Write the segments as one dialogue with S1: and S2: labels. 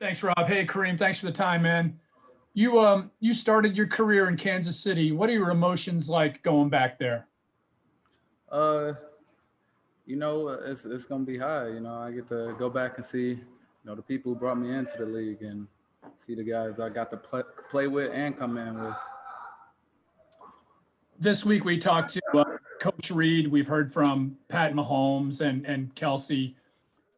S1: Thanks, Rob. Hey, Kareem, thanks for the time, man. You started your career in Kansas City. What are your emotions like going back there?
S2: Uh, it's gonna be high. I get to go back and see, the people who brought me into the league and see the guys I got to play with and come in with.
S1: This week we talked to Coach Reed. We've heard from Pat Mahomes and Kelsey,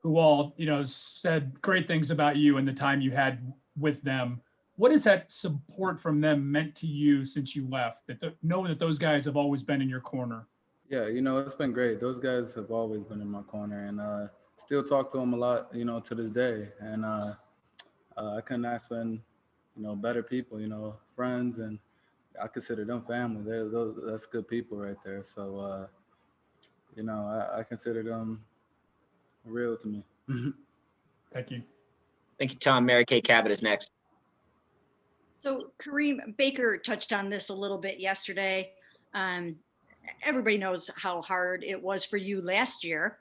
S1: who all said great things about you and the time you had with them. What has that support from them meant to you since you left? Knowing that those guys have always been in your corner.
S2: Yeah, it's been great. Those guys have always been in my corner, and still talk to them a lot, to this day. And I couldn't ask for, better people, friends, and I consider them family. That's good people right there. So, I consider them real to me.
S1: Thank you.
S3: Thank you, Tom. Mary Kay Cabot is next.
S4: So Kareem, Baker touched on this a little bit yesterday. Everybody knows how hard it was for you last year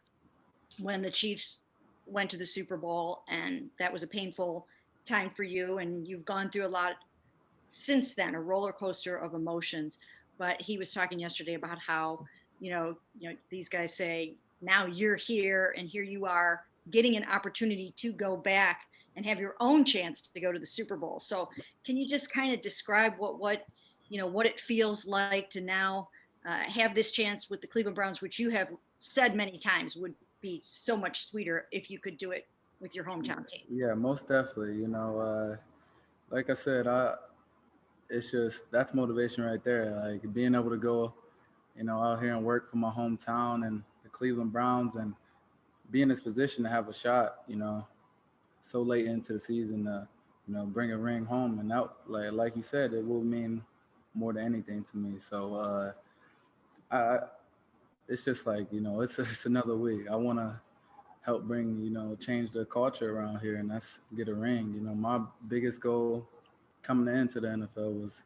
S4: when the Chiefs went to the Super Bowl, and that was a painful time for you. And you've gone through a lot since then, a roller coaster of emotions. But he was talking yesterday about how, these guys say, now you're here and here you are getting an opportunity to go back and have your own chance to go to the Super Bowl. So can you just kind of describe what it feels like to now have this chance with the Cleveland Browns, which you have said many times would be so much sweeter if you could do it with your hometown team?
S2: Yeah, most definitely. Like I said, it's just that's motivation right there. Like being able to go, out here and work for my hometown and the Cleveland Browns and be in this position to have a shot, so late into the season to, bring a ring home. And that, like you said, it will mean more than anything to me. So it's just like, it's another week. I want to help bring, change the culture around here, and that's get a ring. My biggest goal coming into the NFL was,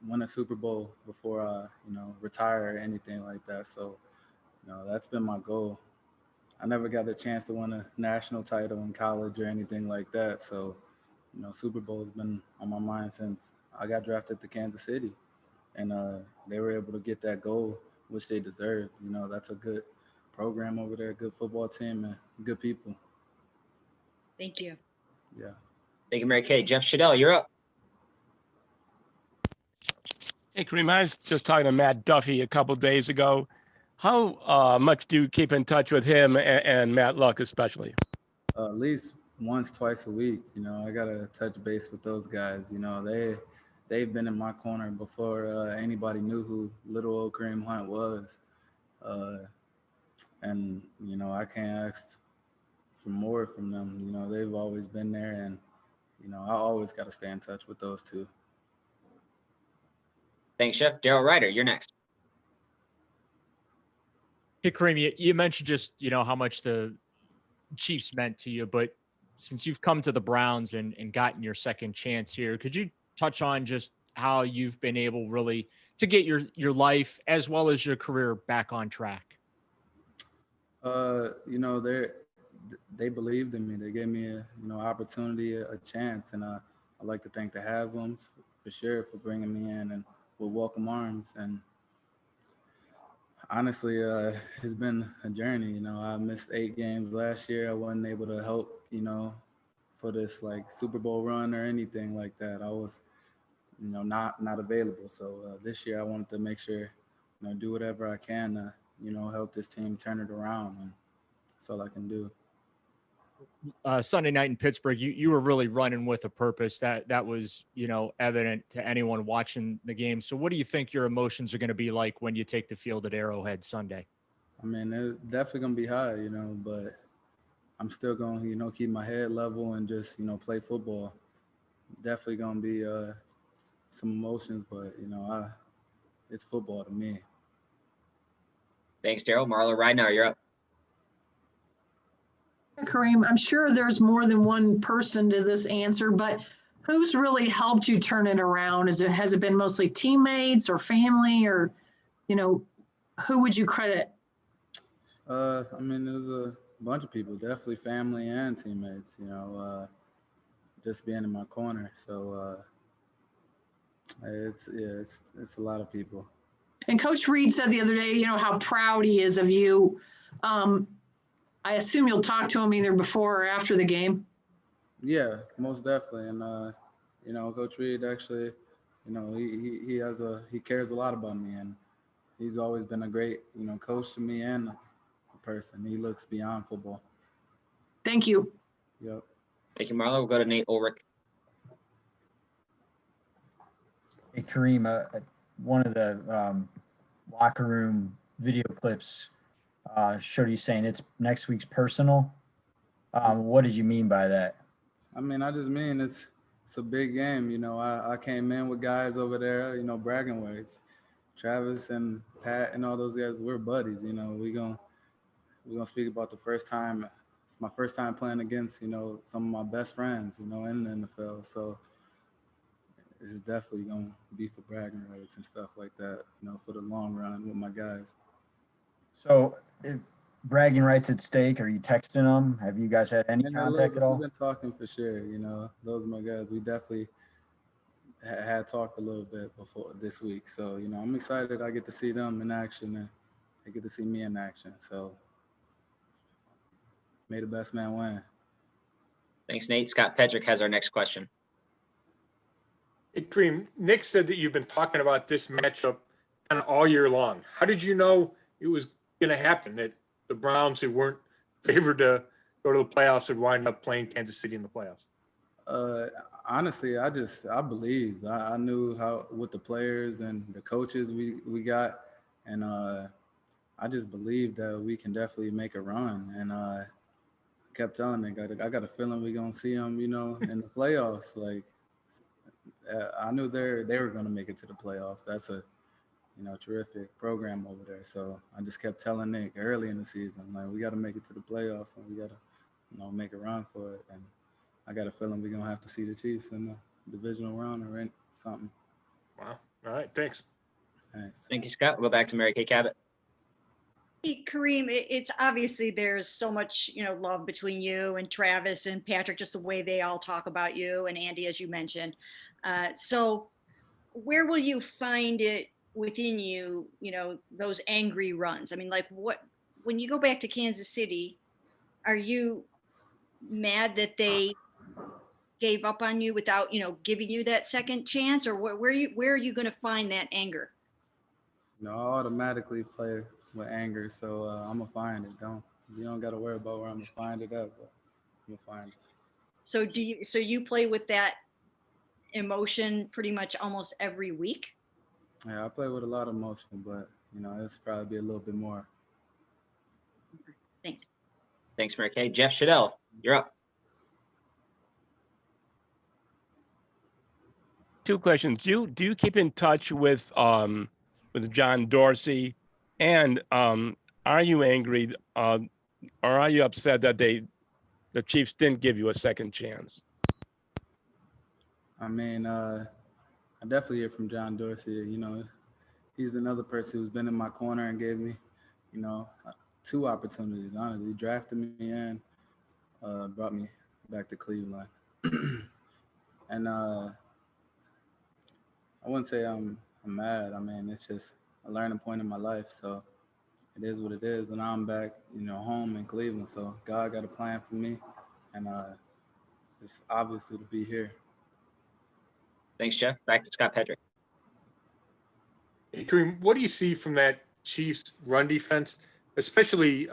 S2: win a Super Bowl before I, retire or anything like that. So, that's been my goal. I never got a chance to win a national title in college or anything like that. So, Super Bowl has been on my mind since I got drafted to Kansas City, and they were able to get that goal, which they deserved. That's a good program over there, good football team, and good people.
S4: Thank you.
S2: Yeah.
S3: Thank you, Mary Kay. Jeff Shadell, you're up.
S5: Hey, Kareem, I was just talking to Matt Duffy a couple days ago. How much do you keep in touch with him and Matt Luck especially?
S2: At least once, twice a week. I gotta touch base with those guys. They've been in my corner before anybody knew who little old Kareem Hunt was, and I can't ask for more from them. They've always been there, and I always got to stay in touch with those two.
S3: Thanks, Jeff. Daryl Ryder, you're next.
S6: Hey, Kareem, you mentioned just, how much the Chiefs meant to you, but since you've come to the Browns and gotten your second chance here, could you touch on just how you've been able really to get your life as well as your career back on track?
S2: They believed in me. They gave me a opportunity, a chance, and I'd like to thank the Haslams for sure for bringing me in and with welcome arms. And honestly, it's been a journey. I missed 8 games last year. I wasn't able to help, for this like Super Bowl run or anything like that. I was, not available. So this year I wanted to make sure, do whatever I can to, help this team turn it around. And that's all I can do.
S6: Sunday night in Pittsburgh, you were really running with a purpose that was, evident to anyone watching the game. So what do you think your emotions are going to be like when you take the field at Arrowhead Sunday?
S2: I mean, it's definitely going to be high, but I'm still going to, keep my head level and just, play football. Definitely going to be some emotions, but, it's football to me.
S3: Thanks, Daryl. Marla Ridenour, you're up.
S7: Kareem, I'm sure there's more than one person to this answer, but who's really helped you turn it around? Has it been mostly teammates or family, or, who would you credit?
S2: I mean, there's a bunch of people, definitely family and teammates. just being in my corner. So it's a lot of people.
S7: And Coach Reed said the other day, you know, how proud he is of you. I assume you'll talk to him either before or after the game.
S2: Yeah, most definitely. And you know, Coach Reed actually, you know, he cares a lot about me, and he's always been a great, you know, coach to me and a person. He looks beyond football.
S7: Thank you.
S2: Yep.
S3: Thank you, Marlo. We'll go to Nate Ulrich.
S8: Hey, Kareem, one of the locker room video clips showed you saying it's next week's personal. What did you mean by that?
S2: I mean, I just mean it's a big game. You know, I came in with guys over there, you know, bragging rights. Travis and Pat and all those guys, we're buddies. You know, we're gonna speak about the first time. It's my first time playing against, you know, some of my best friends, you know, in the NFL. So it's definitely gonna be for bragging rights and stuff like that, you know, for the long run with my guys.
S8: So, if bragging rights at stake, are you texting them? Have you guys had any
S2: And
S8: contact at all?
S2: We've been talking for sure. You know, those are my guys. We definitely had talked a little bit before this week. So, you know, I'm excited. I get to see them in action and they get to see me in action. So, may the best man win.
S3: Thanks, Nate. Scott Pedrick has our next question.
S9: Hey, Kareem, Nick said that you've been talking about this matchup kind of all year long. How did you know it was going to happen, that the Browns, who weren't favored to go to the playoffs, would wind up playing Kansas City in the playoffs?
S2: Honestly, I believed. I knew how with the players and the coaches we got, and I just believed that we can definitely make a run. And kept telling Nick, I got a feeling we're gonna see them, you know, in the playoffs. Like I knew they were gonna make it to the playoffs. That's a terrific program over there. So I just kept telling Nick early in the season, like, we got to make it to the playoffs and we got to, make a run for it. And I got a feeling we're going to have to see the Chiefs in the divisional round or in something.
S9: Wow. All right. Thanks.
S2: Thanks.
S3: Thank you, Scott. We'll go back to Mary Kay Cabot.
S4: Hey, Kareem, it's obviously there's so much, love between you and Travis and Patrick, just the way they all talk about you, and Andy, as you mentioned. So where will you find it within you, those angry runs? I mean, like, when you go back to Kansas City, are you mad that they gave up on you without, giving you that second chance, or where are you going to find that anger?
S2: I automatically play with anger, so I'm gonna find it. You don't got to worry about where I'm gonna find it at, but I'm gonna find it.
S4: So you play with that emotion pretty much almost every week?
S2: Yeah, I play with a lot of emotion, but it's probably be a little bit more.
S4: Thanks.
S3: Thanks, Mary Kay. Jeff Shadell, you're up.
S5: Two questions. Do you keep in touch with John Dorsey, and are you angry or are you upset that the Chiefs didn't give you a second chance?
S2: I mean, I definitely hear from John Dorsey. He's another person who's been in my corner and gave me, 2 opportunities. Honestly, he drafted me and brought me back to Cleveland. And I wouldn't say I'm mad. I mean, it's just a learning point in my life. So it is what it is. And now I'm back, home in Cleveland. So God got a plan for me, and it's obviously to be here.
S3: Thanks, Jeff. Back to Scott Pedrick.
S9: Hey, Kareem, what do you see from that Chiefs run defense, especially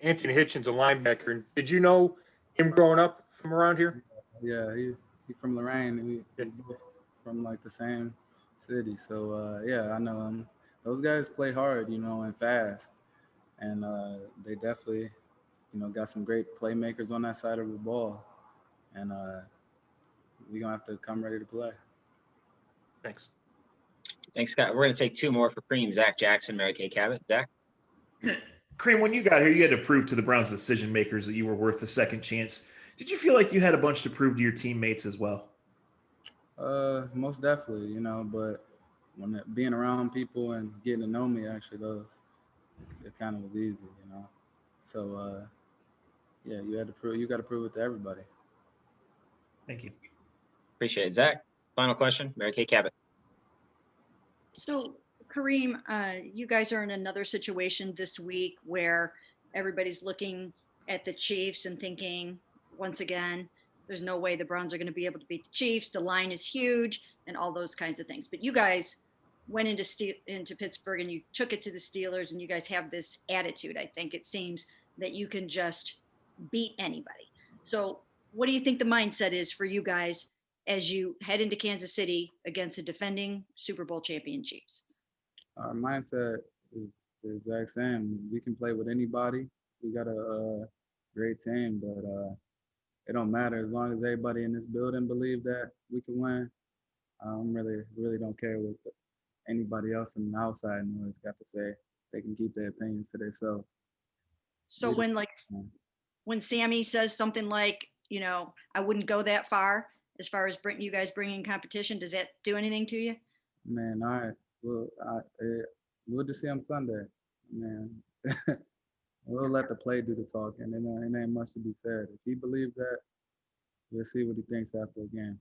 S9: Anthony Hitchens, a linebacker? And did you know him growing up from around here?
S2: Yeah, he from Lorraine, and we both from like the same city. So yeah, I know him. Those guys play hard, and fast, and they definitely, got some great playmakers on that side of the ball, and we're gonna have to come ready to play.
S9: Thanks.
S3: Thanks, Scott. We're going to take 2 more for Kareem. Zach Jackson, Mary Kay Cabot. Zach?
S10: Kareem, when you got here, you had to prove to the Browns decision makers that you were worth the second chance. Did you feel like you had a bunch to prove to your teammates as well?
S2: Most definitely, but when being around people and getting to know me, actually, it kind of was easy, So yeah, you got to prove it to everybody.
S10: Thank you.
S3: Appreciate it. Zach, final question, Mary Kay Cabot.
S4: So Kareem, you guys are in another situation this week where everybody's looking at the Chiefs and thinking, once again, there's no way the Browns are going to be able to beat the Chiefs. The line is huge and all those kinds of things. But you guys went into Pittsburgh and you took it to the Steelers, and you guys have this attitude. I think it seems that you can just beat anybody. So what do you think the mindset is for you guys as you head into Kansas City against the defending Super Bowl champion Chiefs?
S2: Our mindset is the exact same. We can play with anybody. We got a great team, but it don't matter as long as everybody in this building believe that we can win. Really don't care what anybody else in the outside noise got to say. They can keep their opinions to themselves.
S4: So when Sammy says something like, I wouldn't go that far as you guys bringing competition, does that do anything to you?
S2: Man, all right. We'll just see him Sunday, man. We'll let the play do the talking, and it ain't much to be said. If he believes that, we'll see what he thinks after the game.